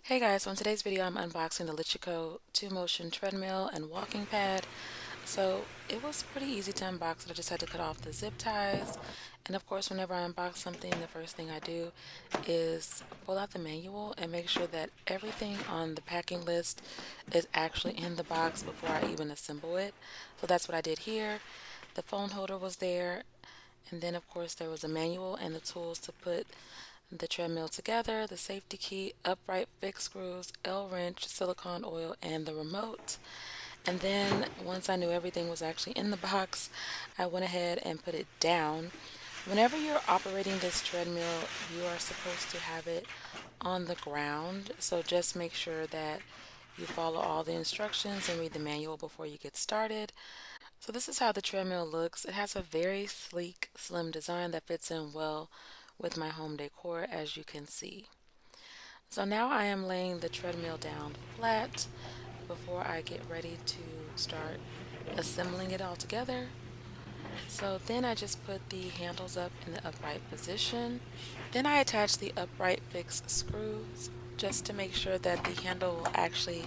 Hey guys, so in today's video I'm unboxing the Lichico 2Motion treadmill and walking pad. So it was pretty easy to unbox it. I just had to cut off the zip ties. And of course whenever I unbox something, the first thing I do is pull out the manual and make sure that everything on the packing list is actually in the box before I even assemble it. So that's what I did here. The phone holder was there, and then of course there was a manual and the tools to put the treadmill together, the safety key, upright fixed screws, L wrench, silicone oil, and the remote. And then once I knew everything was actually in the box, I went ahead and put it down. Whenever you're operating this treadmill, you are supposed to have it on the ground. So just make sure that you follow all the instructions and read the manual before you get started. So this is how the treadmill looks. It has a very sleek, slim design that fits in well with my home decor, as you can see. So now I am laying the treadmill down flat before I get ready to start assembling it all together. So then I just put the handles up in the upright position. Then I attach the upright fixed screws just to make sure that the handle will actually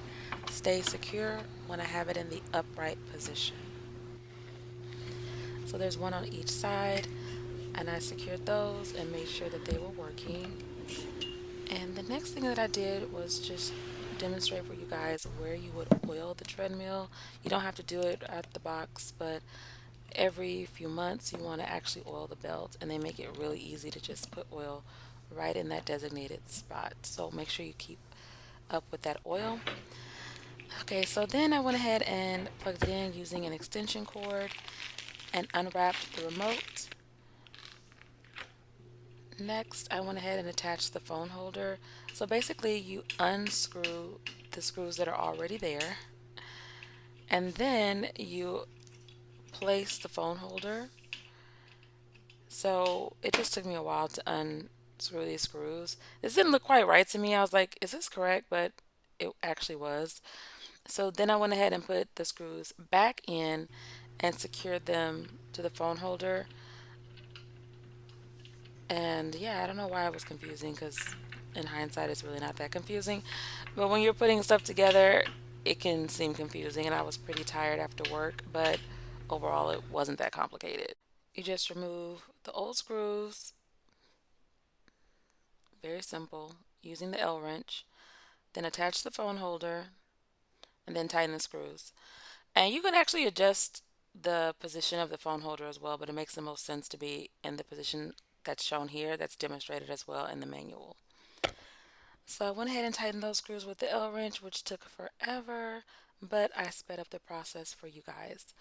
stay secure when I have it in the upright position. So there's one on each side, and I secured those and made sure that they were working. And the next thing that I did was just demonstrate for you guys where you would oil the treadmill. You don't have to do it at the box, but every few months you want to actually oil the belt, and they make it really easy to just put oil right in that designated spot. So make sure you keep up with that oil. Okay, so then I went ahead and plugged it in using an extension cord and unwrapped the remote. Next, I went ahead and attached the phone holder. So basically, you unscrew the screws that are already there, and then you place the phone holder. So it just took me a while to unscrew these screws. This didn't look quite right to me. I was like, is this correct? But it actually was. So then I went ahead and put the screws back in and secured them to the phone holder. And yeah, I don't know why it was confusing because in hindsight, it's really not that confusing. But when you're putting stuff together, it can seem confusing. And I was pretty tired after work, but overall, it wasn't that complicated. You just remove the old screws, very simple, using the L wrench, then attach the phone holder, and then tighten the screws. And you can actually adjust the position of the phone holder as well, but it makes the most sense to be in the position that's shown here, that's demonstrated as well in the manual. So I went ahead and tightened those screws with the L wrench, which took forever, but I sped up the process for you guys.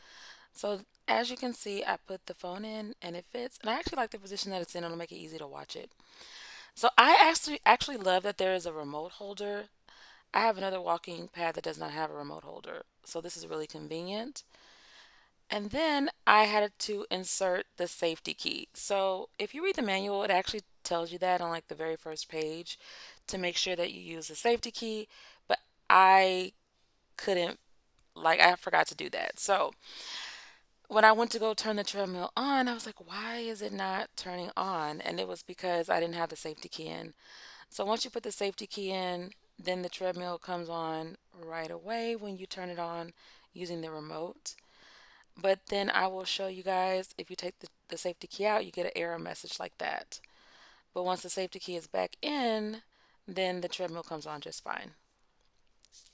So as you can see, I put the phone in and it fits, and I actually like the position that it's in. It'll make it easy to watch it. So I actually love that there is a remote holder. I have another walking pad that does not have a remote holder, so this is really convenient. And then I had to insert the safety key. So if you read the manual, it actually tells you that on like the very first page to make sure that you use the safety key. But I couldn't, like, I forgot to do that. So when I went to go turn the treadmill on, I was like, why is it not turning on? And it was because I didn't have the safety key in. So once you put the safety key in, then the treadmill comes on right away when you turn it on using the remote. But then I will show you guys if you take the safety key out, you get an error message like that. But once the safety key is back in, then the treadmill comes on just fine.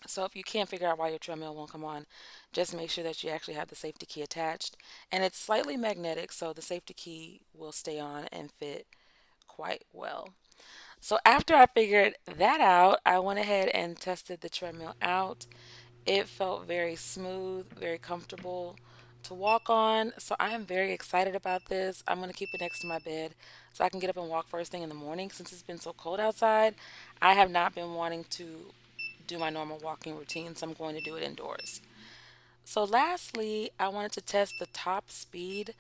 So if you can't figure out why your treadmill won't come on, just make sure that you actually have the safety key attached. And it's slightly magnetic, so the safety key will stay on and fit quite well. So after I figured that out, I went ahead and tested the treadmill out. It felt very smooth, very comfortable to walk on. So I am very excited about this. I'm going to keep it next to my bed so I can get up and walk first thing in the morning. Since it's been so cold outside, I have not been wanting to do my normal walking routine, so I'm going to do it indoors. So lastly, I wanted to test the top speed.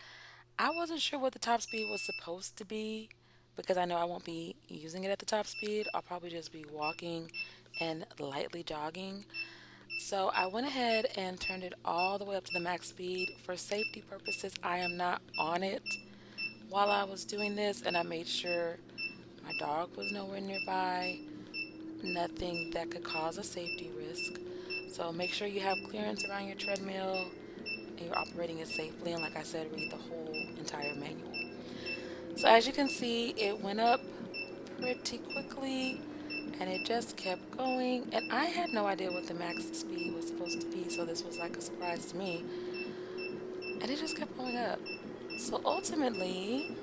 I wasn't sure what the top speed was supposed to be because I know I won't be using it at the top speed. I'll probably just be walking and lightly jogging. So I went ahead and turned it all the way up to the max speed. For safety purposes, I am not on it while I was doing this, and I made sure my dog was nowhere nearby. nothing that could cause a safety risk. So make sure you have clearance around your treadmill and you're operating it safely. And like I said, read the whole entire manual. So as you can see, it went up pretty quickly and it just kept going. And I had no idea what the max speed was supposed to be, so this was like a surprise to me. And it just kept going up. So ultimately,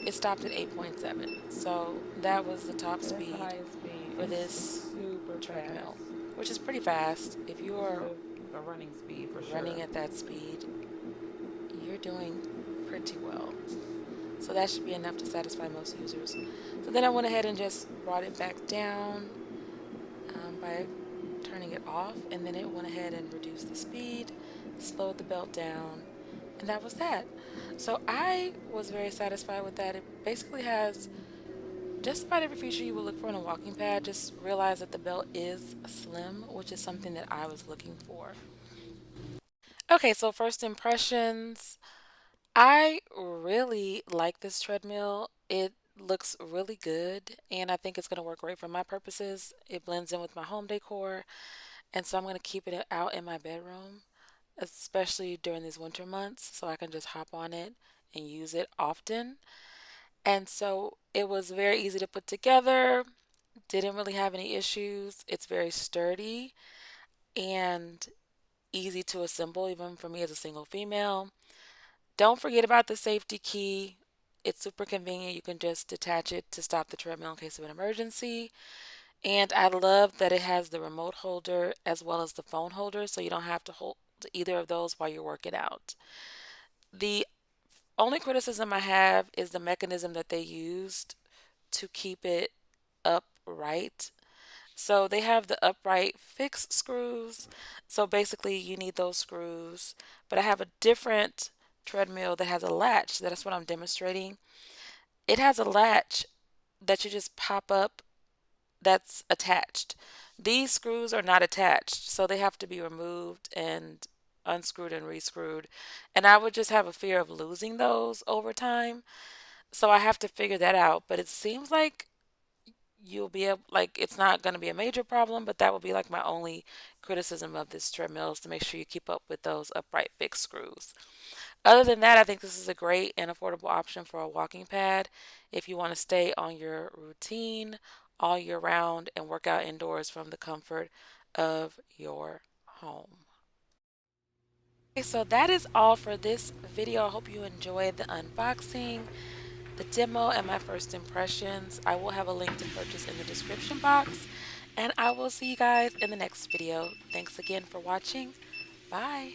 it stopped at 8.7. So that was the top That's the speed highest speed. for It's this super treadmill, fast. which is pretty fast. If It's you're a running speed for running sure. at that speed, you're doing pretty well. So that should be enough to satisfy most users. So then I went ahead and just brought it back down by turning it off, and then it went ahead and reduced the speed, slowed the belt down, and that was that. So I was very satisfied with that. It basically has just about every feature you would look for in a walking pad. Just realize that the belt is slim, which is something that I was looking for. Okay, so first impressions. I really like this treadmill. It looks really good, and I think it's going to work great for my purposes. It blends in with my home decor, and so I'm going to keep it out in my bedroom, especially during these winter months, so I can just hop on it and use it often. And so it was very easy to put together, didn't really have any issues. It's very sturdy and easy to assemble, even for me as a single female. Don't forget about the safety key. It's super convenient. You can just detach it to stop the treadmill in case of an emergency. And I love that it has the remote holder as well as the phone holder, so you don't have to hold either of those while you're working out. The only criticism I have is the mechanism that they used to keep it upright. So they have the upright fixed screws. So basically, you need those screws. But I have a different treadmill that has a latch. That's what I'm demonstrating. It has a latch that you just pop up that's attached. These screws are not attached, so they have to be removed and unscrewed and rescrewed. And I would just have a fear of losing those over time. So I have to figure that out. But it seems like you'll be able, like, it's not going to be a major problem, but that would be like my only criticism of this treadmill is to make sure you keep up with those upright fixed screws. Other than that, I think this is a great and affordable option for a walking pad if you want to stay on your routine all year round and work out indoors from the comfort of your home. Okay, so that is all for this video. I hope you enjoyed the unboxing, the demo, and my first impressions. I will have a link to purchase in the description box, and I will see you guys in the next video. Thanks again for watching. Bye.